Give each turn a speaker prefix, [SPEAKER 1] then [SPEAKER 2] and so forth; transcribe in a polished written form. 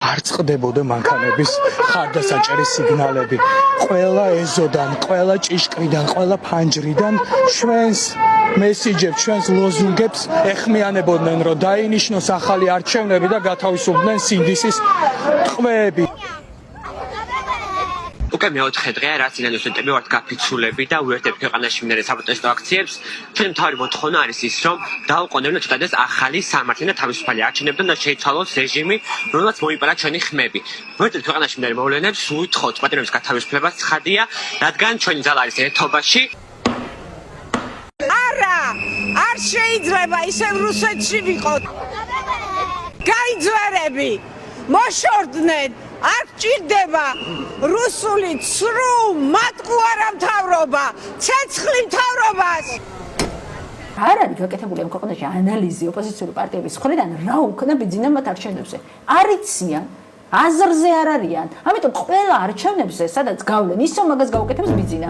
[SPEAKER 1] არ წყდებოდა მანქანების ხარდასაჭერი სიგნალები. ყველა ეზოდან, ყველა ჭიშკრიდან, ყველა ფანჯრიდან ჩვენს მესიჯებს, ჩვენს ლოზუნგებს ეხმიანებოდნენ, რომ დაინიშნოს ახალი არჩევნები და გათავისუფლდნენ სინდისის ტყვეები.
[SPEAKER 2] უკვე მეოთხე დღეა, რაც ინანოს სტუდენტები ვართ გაფიცულები და უერთდებთ ქვეყანაში მიმდინარე საპროტესტო აქციებს. ჩვენი მთავარი მოთხოვნა არის ის, რომ დაუყოვნებლივ ჩატარდეს ახალი სამართლიანი და თავისუფალი არჩევნები და შეიცვალოს რეჟიმი, რომელსაც მოიპარა ჩვენი ხმები. უერთდებთ ქვეყანაში მიმდინარე მოვლენებს, ვითხოვთ პატრიოტების გათავისუფლებას ცხადია, რადგან ჩვენი ძალა არის ერთობაში.
[SPEAKER 3] არა, არ შეიძლება ისევ რუსეთში ვიყოთ. გაიძვერები, მოშორდნენ. არ ჭირდება რუსული ცრუ მატყუარა მთავრობა, ცეცხლი მთავრობას.
[SPEAKER 4] არ არის გაკეთებული ამ ქვეყანაში ანალიზი ოპოზიციური პარტიების მხრიდან რა უქნა ბიძინამ მათ არჩევნებზე. არ იციან, აზრზე არ არიან. ამიტომ ყველა არჩევნებზე, სადაც გავლენ, ისო მაგას გაუკეთებს ბიძინა.